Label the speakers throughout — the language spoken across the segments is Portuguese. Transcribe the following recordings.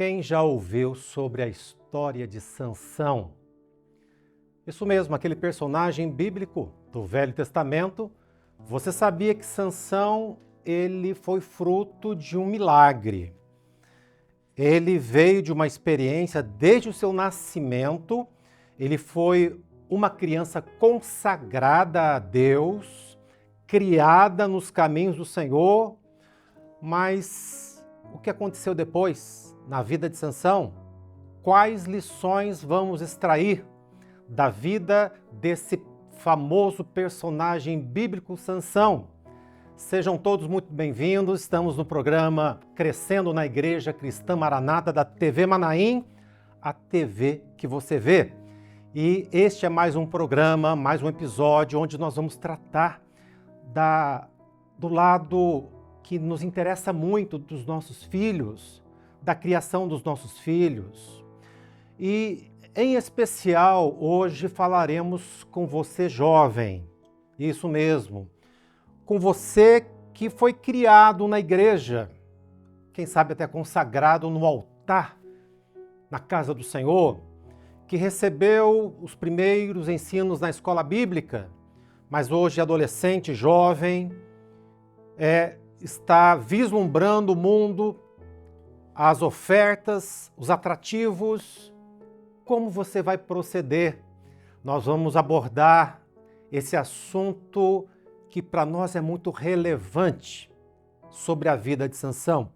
Speaker 1: Quem já ouviu sobre a história de Sansão? Isso mesmo, aquele personagem bíblico do Velho Testamento. Você sabia que Sansão, ele foi fruto de um milagre. Ele veio de uma experiência desde o seu nascimento. Ele foi uma criança consagrada a Deus, criada nos caminhos do Senhor. Mas o que aconteceu depois na vida de Sansão? Quais lições vamos extrair da vida desse famoso personagem bíblico Sansão? Sejam todos muito bem-vindos. Estamos no programa Crescendo na Igreja Cristã Maranata da TV Manaim, a TV que você vê. E este é mais um programa, mais um episódio onde nós vamos tratar do lado que nos interessa muito dos nossos filhos, da criação dos nossos filhos. E, em especial, hoje falaremos com você jovem, isso mesmo, com você que foi criado na igreja, quem sabe até consagrado no altar, na casa do Senhor, que recebeu os primeiros ensinos na escola bíblica, mas hoje adolescente, jovem, está vislumbrando o mundo, as ofertas, os atrativos. Como você vai proceder? Nós vamos abordar esse assunto que para nós é muito relevante sobre a vida de Sansão.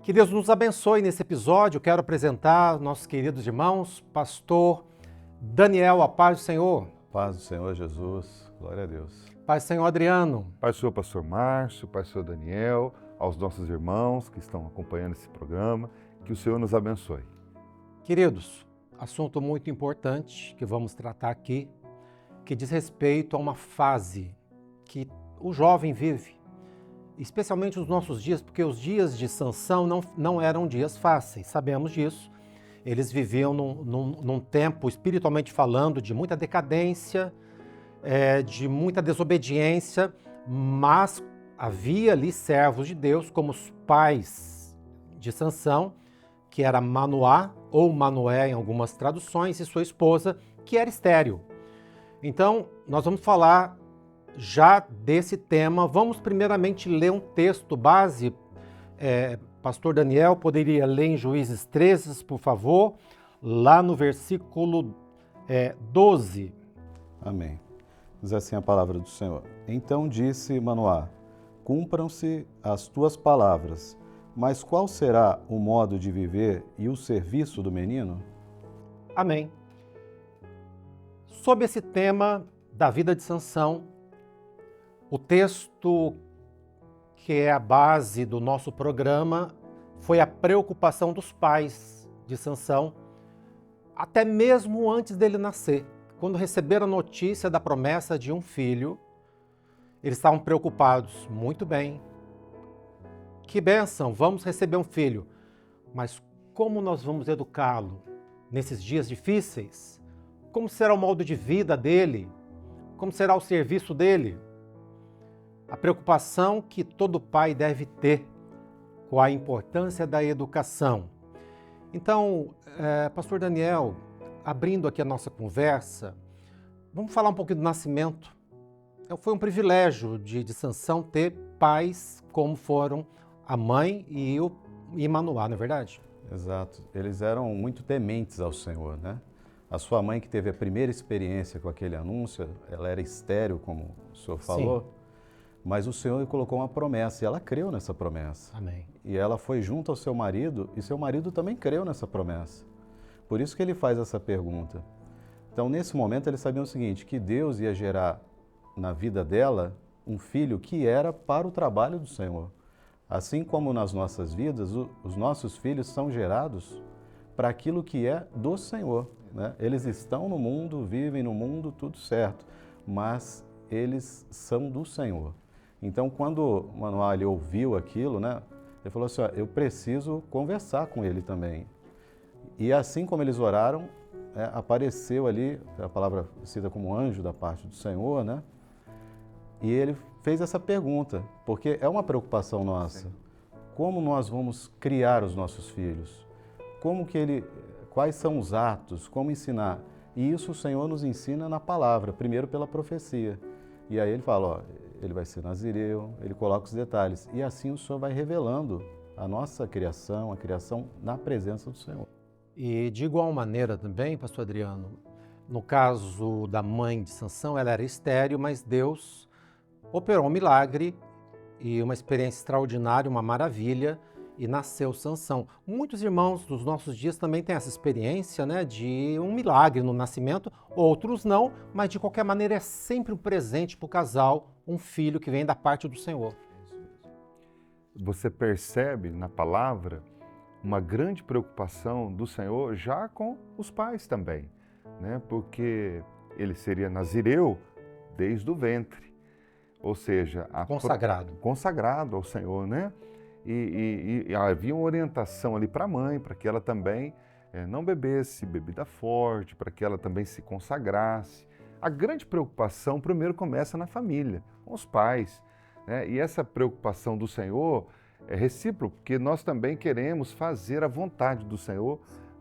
Speaker 1: Que Deus nos abençoe nesse episódio. Quero apresentar nossos queridos irmãos, pastor Daniel, a paz do Senhor.
Speaker 2: Paz do Senhor Jesus, glória a Deus.
Speaker 1: Paz do Senhor Adriano.
Speaker 3: Paz do Senhor, pastor Márcio, paz do Senhor Daniel, aos nossos irmãos que estão acompanhando esse programa, que o Senhor nos abençoe.
Speaker 1: Queridos, assunto muito importante que vamos tratar aqui, que diz respeito a uma fase que o jovem vive, especialmente nos nossos dias, porque os dias de Sansão não eram dias fáceis, sabemos disso. Eles viviam num tempo, espiritualmente falando, de muita decadência, de muita desobediência, mas havia ali servos de Deus, como os pais de Sansão, que era Manoá, ou Manoé em algumas traduções, e sua esposa, que era estéril. Então, nós vamos falar já desse tema. Vamos primeiramente ler um texto base. Pastor Daniel, poderia ler em Juízes 13, por favor, lá no versículo 12.
Speaker 2: Amém. Diz assim a palavra do Senhor. Então disse Manoá, cumpram-se as tuas palavras, mas qual será o modo de viver e o serviço do menino?
Speaker 1: Amém. Sobre esse tema da vida de Sansão, o texto que é a base do nosso programa foi a preocupação dos pais de Sansão, até mesmo antes dele nascer. Quando receberam a notícia da promessa de um filho, eles estavam preocupados. Muito bem, que bênção, vamos receber um filho. Mas como nós vamos educá-lo nesses dias difíceis? Como será o modo de vida dele? Como será o serviço dele? A preocupação que todo pai deve ter com a importância da educação. Então, pastor Daniel, abrindo aqui a nossa conversa, vamos falar um pouquinho do nascimento. Foi um privilégio de Sansão ter pais como foram a mãe e Manoá, não é verdade?
Speaker 2: Exato. Eles eram muito tementes ao Senhor, né? A sua mãe, que teve a primeira experiência com aquele anúncio, ela era estéril, como o senhor falou, sim, mas o Senhor lhe colocou uma promessa e ela creu nessa promessa.
Speaker 1: Amém.
Speaker 2: E ela foi junto ao seu marido e seu marido também creu nessa promessa. Por isso que ele faz essa pergunta. Então, nesse momento, eles sabiam o seguinte, que Deus ia gerar na vida dela um filho que era para o trabalho do Senhor. Assim como nas nossas vidas, os nossos filhos são gerados para aquilo que é do Senhor, né? Eles estão no mundo, vivem no mundo, tudo certo, mas eles são do Senhor. Então, quando Manoá ouviu aquilo, né, ele falou assim, eu preciso conversar com ele também. E assim como eles oraram, apareceu ali, a palavra cita como anjo da parte do Senhor, né? E ele fez essa pergunta, porque é uma preocupação nossa. Sim. Como nós vamos criar os nossos filhos? quais são os atos, como ensinar. E isso o Senhor nos ensina na palavra, primeiro pela profecia. E aí ele fala, ó, ele vai ser nazireu, ele coloca os detalhes. E assim o Senhor vai revelando a nossa criação, a criação na presença do Senhor.
Speaker 1: E de igual maneira também, pastor Adriano, no caso da mãe de Sansão, ela era estéril, mas Deus operou um milagre e uma experiência extraordinária, uma maravilha, e nasceu Sansão. Muitos irmãos dos nossos dias também têm essa experiência, né, de um milagre no nascimento, outros não, mas de qualquer maneira é sempre um presente para o casal, um filho que vem da parte do Senhor.
Speaker 3: Você percebe na palavra uma grande preocupação do Senhor já com os pais também, né? Porque ele seria nazireu desde o ventre, ou seja, consagrado ao Senhor, né? E havia uma orientação ali para a mãe, para que ela também não bebesse bebida forte, para que ela também se consagrasse. A grande preocupação primeiro começa na família, com os pais, né? E essa preocupação do Senhor é recíproco, porque nós também queremos fazer a vontade do Senhor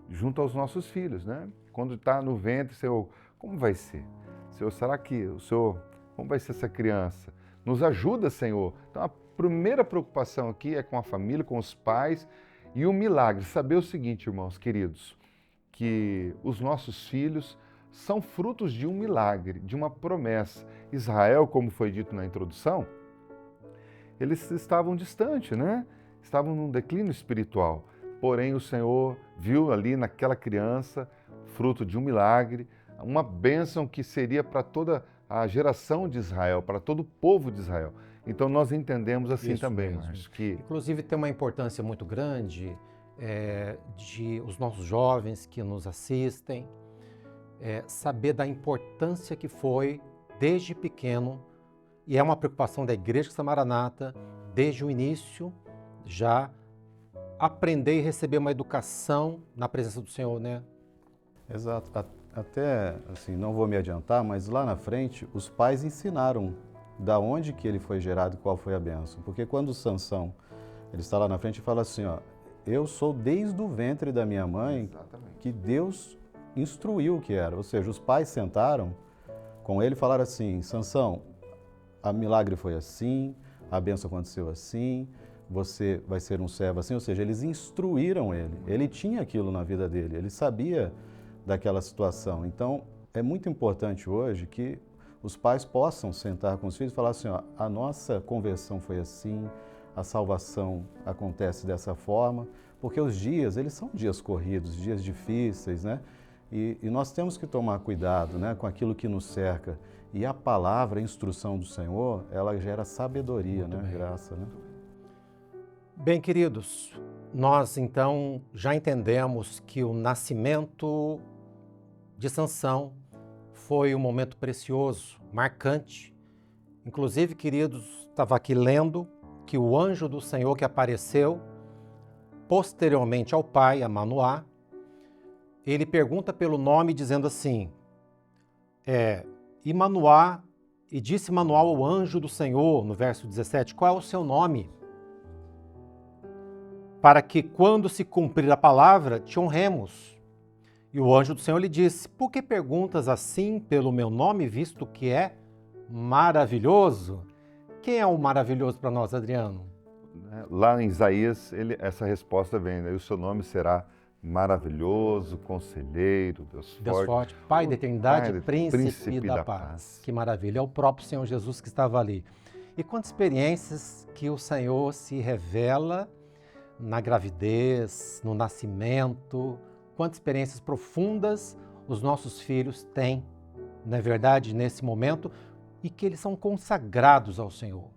Speaker 3: junto aos nossos filhos, né? Quando está no ventre, Senhor, como vai ser? Senhor, será que o Senhor, como vai ser essa criança? Nos ajuda, Senhor. Então, a primeira preocupação aqui é com a família, com os pais, e o milagre. Saber o seguinte, irmãos queridos, que os nossos filhos são frutos de um milagre, de uma promessa. Israel, como foi dito na introdução, eles estavam distantes, né? Estavam num declínio espiritual. Porém, o Senhor viu ali naquela criança, fruto de um milagre, uma bênção que seria para toda a geração de Israel, para todo o povo de Israel. Então, nós entendemos assim
Speaker 1: Isso
Speaker 3: também,
Speaker 1: mesmo.
Speaker 3: Márcio, que...
Speaker 1: Inclusive, tem uma importância muito grande de os nossos jovens que nos assistem, saber da importância que foi, desde pequeno, e é uma preocupação da Igreja Cristã Maranata, desde o início, já aprender e receber uma educação na presença do Senhor, né?
Speaker 2: Exato. Até, assim, não vou me adiantar, mas lá na frente, os pais ensinaram da onde que ele foi gerado e qual foi a bênção. Porque quando Sansão, ele está lá na frente e fala assim, ó, eu sou desde o ventre da minha mãe que Deus instruiu o que era. Ou seja, os pais sentaram com ele e falaram assim, Sansão, a milagre foi assim, a bênção aconteceu assim, você vai ser um servo assim. Ou seja, eles instruíram ele. Ele tinha aquilo na vida dele, ele sabia daquela situação. Então, é muito importante hoje que os pais possam sentar com os filhos e falar assim, ó, a nossa conversão foi assim, a salvação acontece dessa forma, porque os dias, eles são dias corridos, dias difíceis, né? E nós temos que tomar cuidado, né, com aquilo que nos cerca. E a palavra, a instrução do Senhor, ela gera sabedoria, né? Graça, né?
Speaker 1: Bem, queridos, nós então já entendemos que o nascimento de Sansão foi um momento precioso, marcante. Inclusive, queridos, estava aqui lendo que o anjo do Senhor que apareceu posteriormente ao pai, a Manoá, ele pergunta pelo nome dizendo assim, e Manoá, e disse Manoá ao anjo do Senhor, no verso 17, qual é o seu nome? Para que quando se cumprir a palavra, te honremos. E o anjo do Senhor lhe disse, por que perguntas assim pelo meu nome, visto que é maravilhoso? Quem é o maravilhoso para nós, Adriano?
Speaker 3: Lá em Isaías, essa resposta vem, né? E o seu nome será maravilhoso, conselheiro, Deus forte,
Speaker 1: Pai da eternidade, príncipe da paz. Que maravilha, é o próprio Senhor Jesus que estava ali. E quantas experiências que o Senhor se revela na gravidez, no nascimento, quantas experiências profundas os nossos filhos têm, não é verdade, nesse momento, e que eles são consagrados ao Senhor,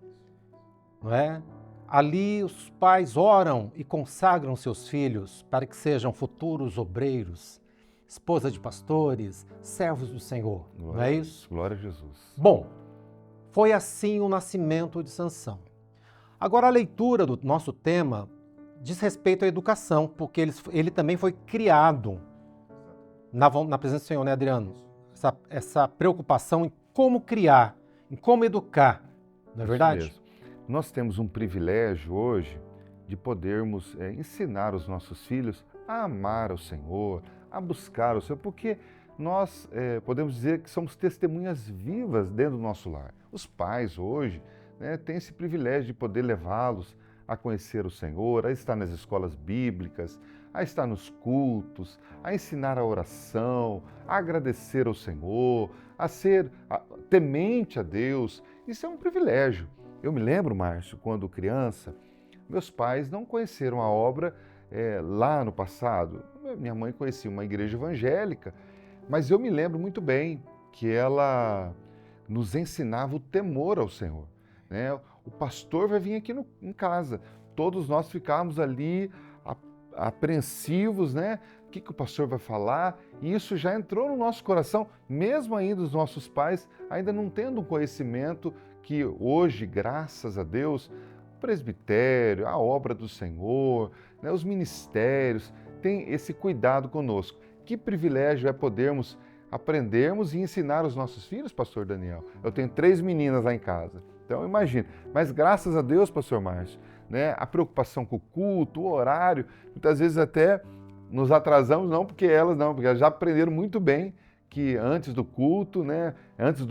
Speaker 1: não é? Ali os pais oram e consagram seus filhos para que sejam futuros obreiros, esposa de pastores, servos do Senhor, não é isso?
Speaker 3: Glória a Jesus.
Speaker 1: Bom, foi assim o nascimento de Sansão. Agora a leitura do nosso tema diz respeito à educação, porque ele também foi criado na presença do Senhor, né, Adriano? Essa preocupação em como criar, em como educar, não é verdade?
Speaker 3: Isso mesmo. Nós temos um privilégio hoje de podermos ensinar os nossos filhos a amar o Senhor, a buscar o Senhor, porque nós podemos dizer que somos testemunhas vivas dentro do nosso lar. Os pais hoje, né, têm esse privilégio de poder levá-los a conhecer o Senhor, a estar nas escolas bíblicas, a estar nos cultos, a ensinar a oração, a agradecer ao Senhor, a ser temente a Deus. Isso é um privilégio. Eu me lembro, Márcio, quando criança, meus pais não conheceram a obra lá no passado. Minha mãe conhecia uma igreja evangélica, mas eu me lembro muito bem que ela nos ensinava o temor ao Senhor, né? O pastor vai vir aqui em casa. Todos nós ficávamos ali apreensivos, né? O que o pastor vai falar? E isso já entrou no nosso coração, mesmo ainda os nossos pais, ainda não tendo um conhecimento que hoje, graças a Deus, o presbitério, a obra do Senhor, né, os ministérios, têm esse cuidado conosco. Que privilégio é podermos aprendermos e ensinar os nossos filhos, pastor Daniel. Eu tenho 3 meninas lá em casa, então imagina. Mas graças a Deus, pastor Márcio, né, a preocupação com o culto, o horário, muitas vezes até nos atrasamos, porque elas já aprenderam muito bem que antes do culto, né, antes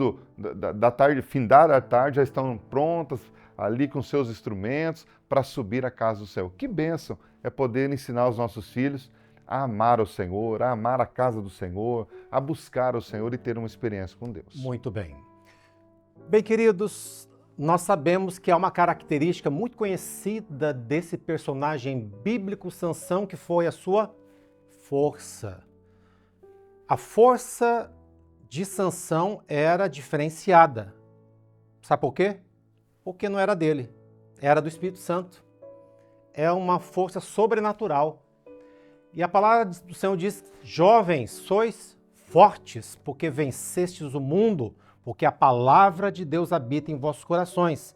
Speaker 3: da tarde, findar a tarde, já estão prontas ali com seus instrumentos para subir à casa do Senhor. Que bênção é poder ensinar os nossos filhos a amar o Senhor, a amar a casa do Senhor, a buscar o Senhor e ter uma experiência com Deus.
Speaker 1: Muito bem. Bem, queridos, nós sabemos que há uma característica muito conhecida desse personagem bíblico, Sansão, que foi a sua força. A força de Sansão era diferenciada. Sabe por quê? Porque não era dele, era do Espírito Santo. É uma força sobrenatural. E a palavra do Senhor diz: jovens, sois fortes, porque vencestes o mundo, porque a palavra de Deus habita em vossos corações.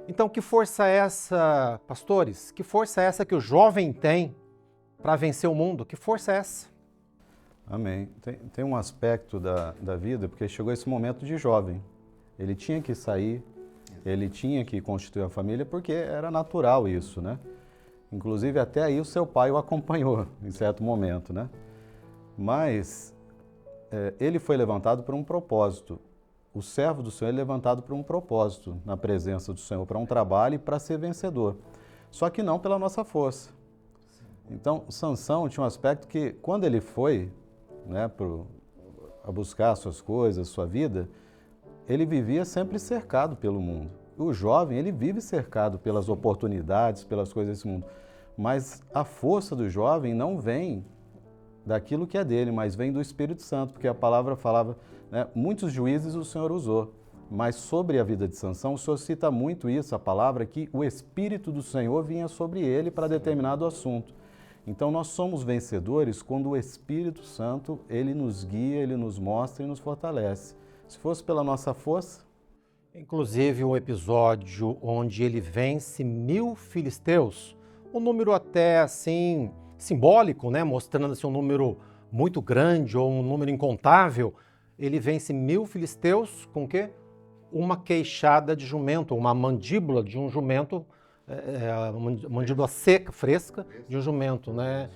Speaker 1: Então, que força é essa, pastores? Que força é essa que o jovem tem para vencer o mundo? Que força é essa?
Speaker 2: Amém. Tem um aspecto da vida, porque chegou esse momento de jovem. Ele tinha que sair, ele tinha que constituir a família, porque era natural isso, né? Inclusive, até aí o seu pai o acompanhou, em certo momento, né? Mas ele foi levantado por um propósito. O servo do Senhor é levantado por um propósito na presença do Senhor, para um trabalho e para ser vencedor. Só que não pela nossa força. Então, Sansão tinha um aspecto que, quando ele foi, né, a buscar suas coisas, sua vida, ele vivia sempre cercado pelo mundo. O jovem, ele vive cercado pelas oportunidades, pelas coisas desse mundo. Mas a força do jovem não vem daquilo que é dele, mas vem do Espírito Santo, porque a palavra falava, né, muitos juízes o Senhor usou, mas sobre a vida de Sansão, o Senhor cita muito isso, a palavra, que o Espírito do Senhor vinha sobre ele para determinado assunto. Então nós somos vencedores quando o Espírito Santo, ele nos guia, ele nos mostra e nos fortalece. Se fosse pela nossa força...
Speaker 1: Inclusive um episódio onde ele vence 1000 filisteus, um número até assim simbólico, né? Mostrando assim, um número muito grande ou um número incontável. Ele vence 1000 filisteus com o quê? Uma queixada de jumento, uma mandíbula de um jumento, uma mandíbula seca, fresca de um jumento, né?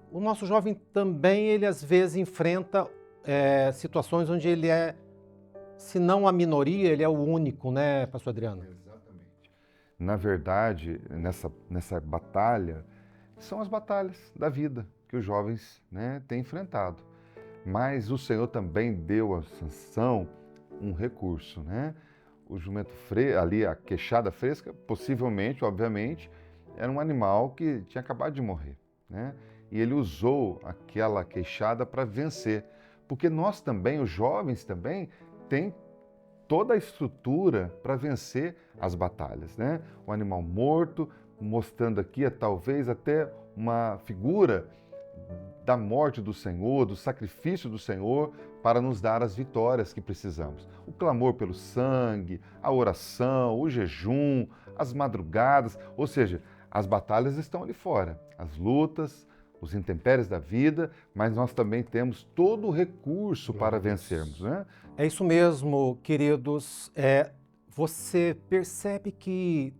Speaker 1: O nosso jovem também, ele às vezes enfrenta situações onde ele é, se não a minoria, ele é o único, né, pastor Adriano?
Speaker 3: Exatamente. Na verdade, nessa batalha, são as batalhas da vida que os jovens, né, têm enfrentado. Mas o Senhor também deu a Sansão um recurso, né? O jumento ali, a queixada fresca, possivelmente, obviamente, era um animal que tinha acabado de morrer, né? E ele usou aquela queixada para vencer. Porque nós também, os jovens também, têm toda a estrutura para vencer as batalhas, né? O animal morto, mostrando aqui talvez até uma figura da morte do Senhor, do sacrifício do Senhor, para nos dar as vitórias que precisamos. O clamor pelo sangue, a oração, o jejum, as madrugadas, ou seja, as batalhas estão ali fora, as lutas, os intempéries da vida, mas nós também temos todo o recurso para vencermos, né?
Speaker 1: É isso mesmo, queridos. Você percebe que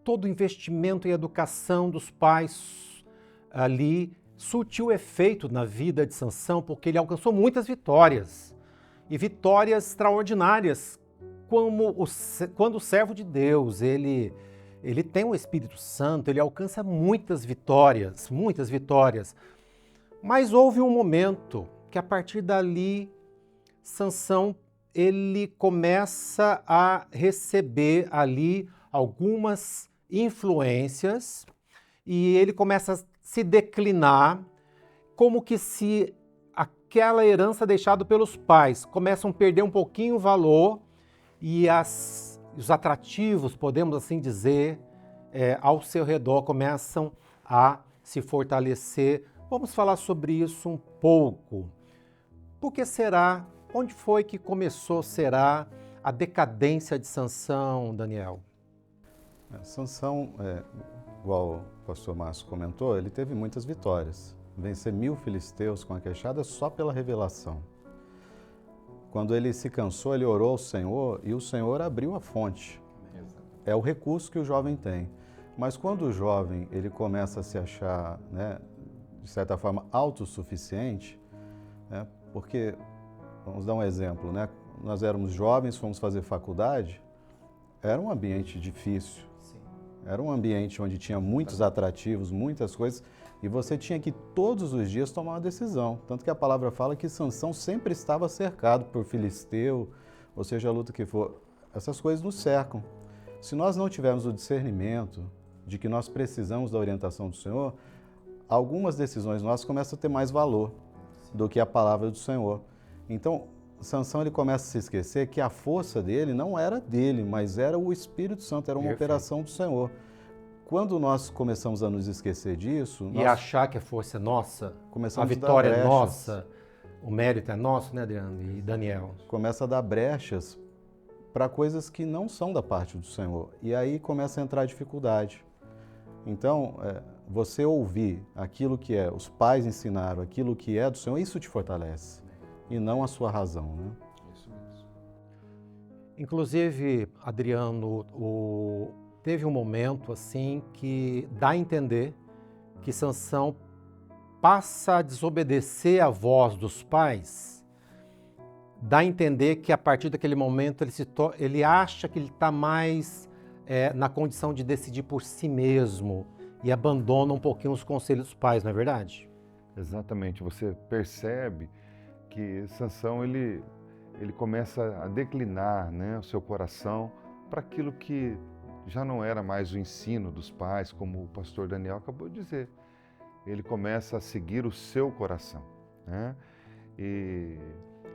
Speaker 1: todo investimento em educação dos pais ali surtiu efeito na vida de Sansão, porque ele alcançou muitas vitórias, e vitórias extraordinárias, quando o servo de Deus, ele tem o Espírito Santo, ele alcança muitas vitórias, muitas vitórias. Mas houve um momento que a partir dali, Sansão, ele começa a receber ali algumas influências e ele começa a se declinar, como que se aquela herança deixada pelos pais começam a perder um pouquinho o valor e os atrativos, podemos assim dizer, ao seu redor começam a se fortalecer. Vamos falar sobre isso um pouco. Por que será? Onde foi que começou, será, a decadência de Sansão, Daniel?
Speaker 2: Sansão, igual o pastor Márcio comentou, ele teve muitas vitórias. Vencer 1000 filisteus com a queixada só pela revelação. Quando ele se cansou, ele orou ao Senhor e o Senhor abriu a fonte. É o recurso que o jovem tem. Mas quando o jovem ele começa a se achar, né, de certa forma, autossuficiente, né, porque, vamos dar um exemplo, né, nós éramos jovens, fomos fazer faculdade, era um ambiente difícil. Sim. Era um ambiente onde tinha muitos atrativos, muitas coisas, e você tinha que todos os dias tomar uma decisão. Tanto que a palavra fala que Sansão sempre estava cercado por filisteu, ou seja, a luta que for. Essas coisas nos cercam. Se nós não tivermos o discernimento de que nós precisamos da orientação do Senhor, algumas decisões nossas começam a ter mais valor do que a palavra do Senhor. Então, Sansão ele começa a se esquecer que a força dele não era dele, mas era o Espírito Santo, era uma operação do Senhor. Quando nós começamos a nos esquecer disso...
Speaker 1: E achar que a força é nossa,
Speaker 2: a
Speaker 1: vitória é nossa, o mérito é nosso, né, Adriano e Daniel?
Speaker 2: Começa a dar brechas para coisas que não são da parte do Senhor. E aí começa a entrar a dificuldade. Então, você ouvir aquilo que os pais ensinaram, aquilo que é do Senhor, isso te fortalece. E não a sua razão, né?
Speaker 3: Isso mesmo.
Speaker 1: Inclusive, Adriano, teve um momento assim que dá a entender que Sansão passa a desobedecer a voz dos pais, dá a entender que a partir daquele momento ele acha que ele está mais na condição de decidir por si mesmo e abandona um pouquinho os conselhos dos pais, não é verdade?
Speaker 3: Exatamente, você percebe que Sansão ele começa a declinar, né, o seu coração para aquilo que já não era mais o ensino dos pais, como o pastor Daniel acabou de dizer. Ele começa a seguir o seu coração, né? E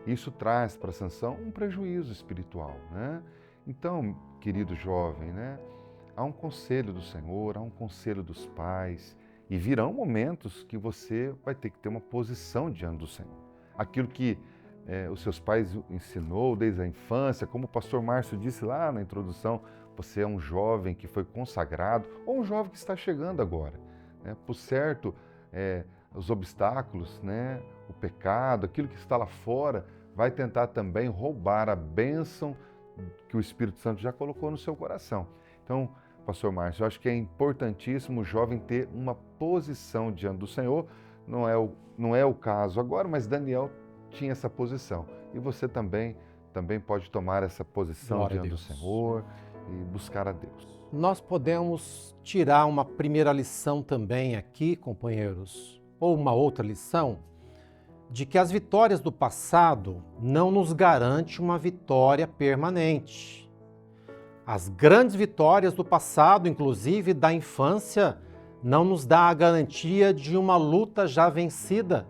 Speaker 3: isso traz para Sansão um prejuízo espiritual, né? Então, querido jovem, né, há um conselho do Senhor, há um conselho dos pais, e virão momentos que você vai ter que ter uma posição diante do Senhor. Aquilo que os seus pais ensinou desde a infância, como o pastor Márcio disse lá na introdução, você é um jovem que foi consagrado, ou um jovem que está chegando agora, né? Por certo, os obstáculos, né, o pecado, aquilo que está lá fora, vai tentar também roubar a bênção que o Espírito Santo já colocou no seu coração. Então, pastor Márcio, eu acho que é importantíssimo o jovem ter uma posição diante do Senhor. Não é o caso agora, mas Daniel tinha essa posição. E você também pode tomar essa posição
Speaker 1: Glória
Speaker 3: diante do Senhor e buscar a Deus.
Speaker 1: Nós podemos tirar uma primeira lição também aqui, companheiros, ou uma outra lição, de que as vitórias do passado não nos garantem uma vitória permanente. As grandes vitórias do passado, inclusive da infância, não nos dá a garantia de uma luta já vencida.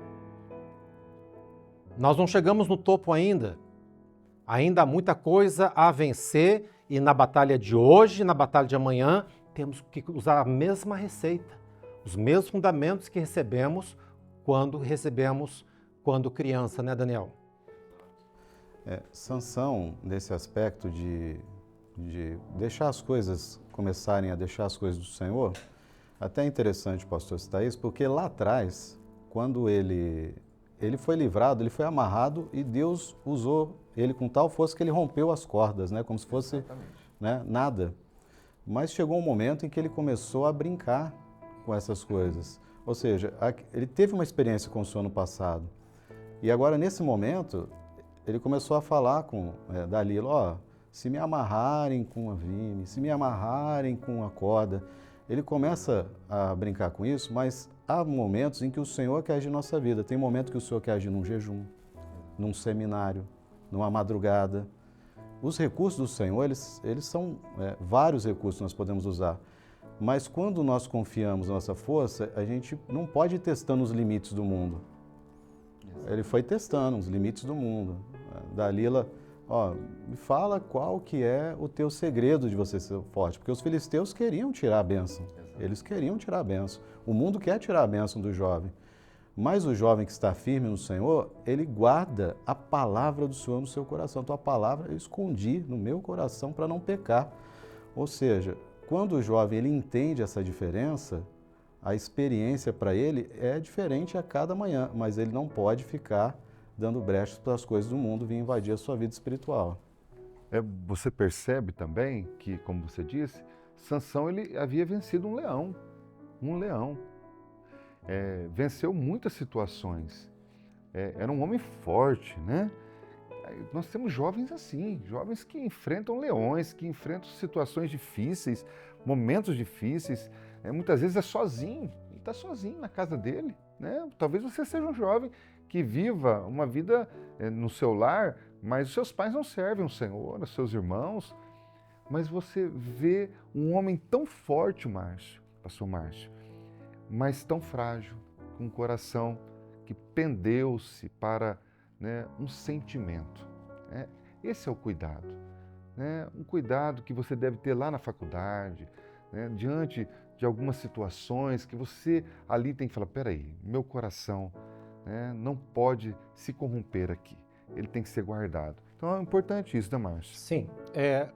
Speaker 1: Nós não chegamos no topo ainda. Ainda há muita coisa a vencer e na batalha de hoje, na batalha de amanhã, temos que usar a mesma receita, os mesmos fundamentos que recebemos quando criança, né, Daniel?
Speaker 2: Sansão, nesse aspecto de deixar as coisas, começarem a deixar as coisas do Senhor, até é interessante, pastor, citar isso, porque lá atrás, quando ele foi livrado, ele foi amarrado e Deus usou ele com tal força que ele rompeu as cordas, né, como se fosse, né, nada. Mas chegou um momento em que ele começou a brincar com essas coisas. Ou seja, ele teve uma experiência com o Senhor no passado. E agora, nesse momento, ele começou a falar com Dalila, ó, se me amarrarem com uma vime, se me amarrarem com uma corda. Ele começa a brincar com isso, mas há momentos em que o Senhor quer agir na nossa vida. Tem momento que o Senhor quer agir num jejum, num seminário, numa madrugada. Os recursos do Senhor, eles são vários recursos que nós podemos usar. Mas quando nós confiamos na nossa força, a gente não pode ir testando os limites do mundo. Ele foi testando os limites do mundo. Dalila, ó, me fala qual que é o teu segredo de você ser forte. Porque os filisteus queriam tirar a bênção. Eles queriam tirar a bênção. O mundo quer tirar a bênção do jovem. Mas o jovem que está firme no Senhor, ele guarda a palavra do Senhor no seu coração. Então a palavra eu escondi no meu coração para não pecar. Ou seja, quando o jovem ele entende essa diferença, a experiência para ele é diferente a cada manhã, mas ele não pode ficar dando brechas para as coisas do mundo vir invadir a sua vida espiritual.
Speaker 3: Você percebe também que, como você disse, Sansão ele havia vencido um leão. Venceu muitas situações. Era um homem forte, né? Nós temos jovens assim, jovens que enfrentam leões, que enfrentam situações difíceis, momentos difíceis. Muitas vezes é sozinho, ele está sozinho na casa dele, né? Talvez você seja um jovem que viva uma vida no seu lar, mas os seus pais não servem o Senhor, os seus irmãos. Mas você vê um homem tão forte, pastor Márcio, mas tão frágil, com um coração que pendeu-se para um sentimento. Esse é o cuidado. Um cuidado que você deve ter lá na faculdade, diante de algumas situações que você ali tem que falar, peraí, meu coração não pode se corromper aqui, ele tem que ser guardado. Então é importante isso, né, Márcio?
Speaker 1: Sim,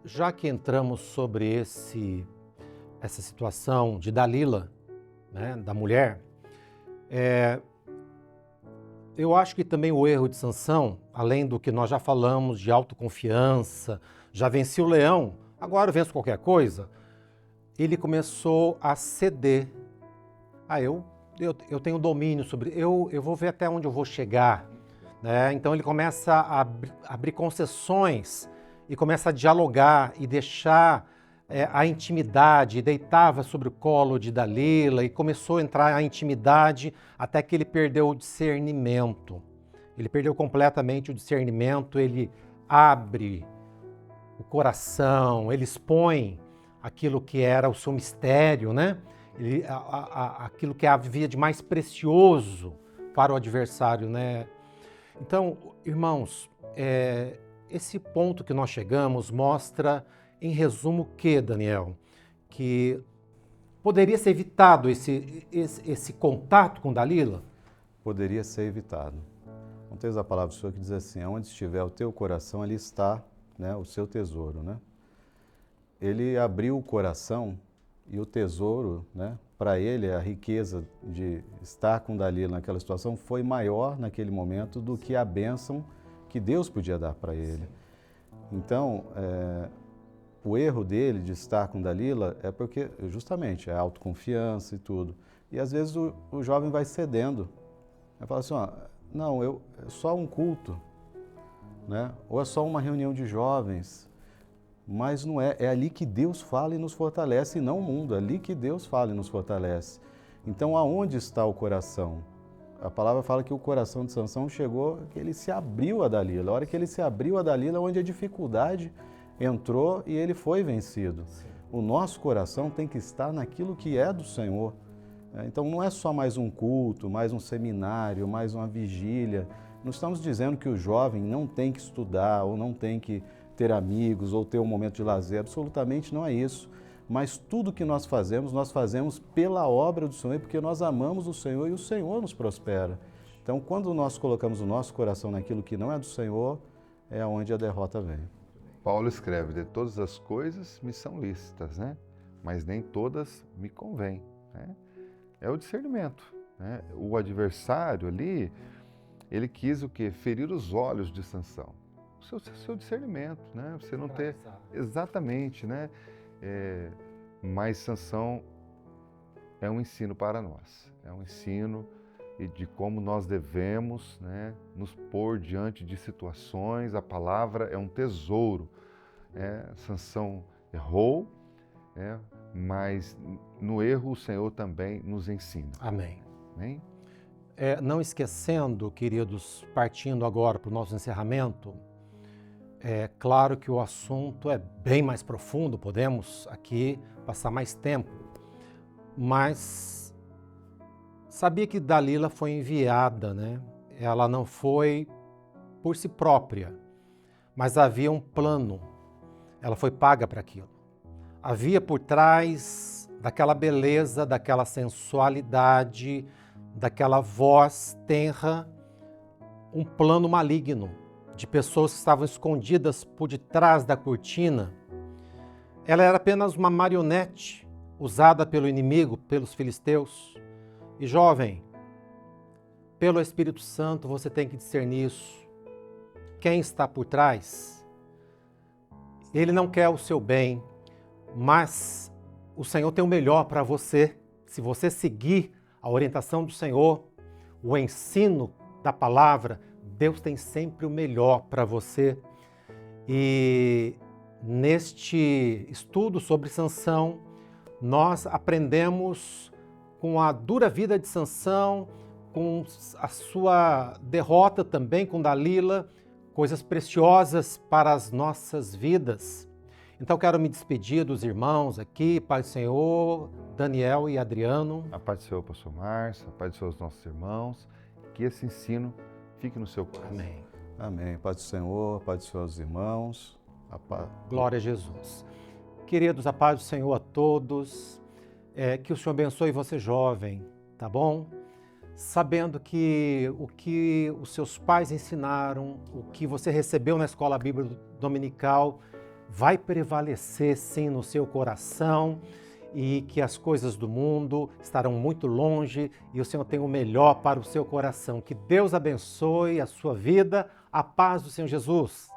Speaker 1: já que entramos sobre essa situação de Dalila, da mulher, eu acho que também o erro de Sansão, além do que nós já falamos de autoconfiança, já venci o leão, agora eu venço qualquer coisa, ele começou a ceder. Eu tenho domínio sobre, eu vou ver até onde eu vou chegar. Então ele começa a abrir concessões e começa a dialogar e deixar a intimidade, deitava sobre o colo de Dalila e começou a entrar a intimidade até que ele perdeu o discernimento. Ele perdeu completamente o discernimento, ele abre o coração, ele expõe aquilo que era o seu mistério, aquilo que havia de mais precioso para o adversário, Então, irmãos, esse ponto que nós chegamos mostra, em resumo, que, Daniel, que poderia ser evitado esse contato com Dalila?
Speaker 2: Poderia ser evitado. Não tens a palavra do Senhor que diz assim, onde estiver o teu coração, ali está o seu tesouro. Ele abriu o coração e o tesouro, para ele, a riqueza de estar com Dalila naquela situação foi maior naquele momento do que a bênção que Deus podia dar para ele. Então, o erro dele de estar com Dalila é porque, justamente, é autoconfiança e tudo. E às vezes o jovem vai cedendo. Vai falar assim, não, é só um culto, ou é só uma reunião de jovens. Mas não é ali que Deus fala e nos fortalece, e não o mundo, é ali que Deus fala e nos fortalece. Então, aonde está o coração? A palavra fala que o coração de Sansão chegou, que ele se abriu a Dalila. A hora que ele se abriu a Dalila, onde a dificuldade entrou e ele foi vencido. Sim. O nosso coração tem que estar naquilo que é do Senhor. Então, não é só mais um culto, mais um seminário, mais uma vigília. Não estamos dizendo que o jovem não tem que estudar ou não tem que ter amigos ou ter um momento de lazer, absolutamente não é isso. Mas tudo que nós fazemos pela obra do Senhor, porque nós amamos o Senhor e o Senhor nos prospera. Então, quando nós colocamos o nosso coração naquilo que não é do Senhor, é onde a derrota vem.
Speaker 3: Paulo escreve, de todas as coisas me são lícitas, mas nem todas me convêm. É o discernimento. O adversário ali, ele quis o quê? Ferir os olhos de Sansão. O seu discernimento, Você não ter... Exatamente, Mas Sansão é um ensino para nós. É um ensino de como nós devemos, né, nos pôr diante de situações. A palavra é um tesouro. Sansão errou, mas no erro o Senhor também nos ensina.
Speaker 1: Amém.
Speaker 3: Amém?
Speaker 1: Não esquecendo, queridos, partindo agora para o nosso encerramento, é claro que o assunto é bem mais profundo, podemos aqui passar mais tempo, mas sabia que Dalila foi enviada, né? Ela não foi por si própria, mas havia um plano, ela foi paga para aquilo. Havia por trás daquela beleza, daquela sensualidade, daquela voz tenra, um plano maligno de pessoas que estavam escondidas por detrás da cortina. Ela era apenas uma marionete usada pelo inimigo, pelos filisteus. E jovem, pelo Espírito Santo você tem que discernir isso. Quem está por trás? Ele não quer o seu bem, mas o Senhor tem o melhor para você. Se você seguir a orientação do Senhor, o ensino da palavra, Deus tem sempre o melhor para você. E neste estudo sobre Sansão, nós aprendemos com a dura vida de Sansão, com a sua derrota também com Dalila, coisas preciosas para as nossas vidas. Então quero me despedir dos irmãos aqui, Pai do Senhor, Daniel e Adriano.
Speaker 3: A paz do Senhor, pastor Márcio, a paz do Senhor aos nossos irmãos, que esse ensino fique no seu coração.
Speaker 1: Amém.
Speaker 2: Amém. Paz do Senhor, paz do Senhor aos irmãos.
Speaker 1: Glória a Jesus. Queridos, a paz do Senhor a todos. Que o Senhor abençoe você jovem, tá bom? Sabendo que o que os seus pais ensinaram, o que você recebeu na escola bíblica dominical, vai prevalecer sim no seu coração e que as coisas do mundo estarão muito longe e o Senhor tem o melhor para o seu coração. Que Deus abençoe a sua vida, a paz do Senhor Jesus.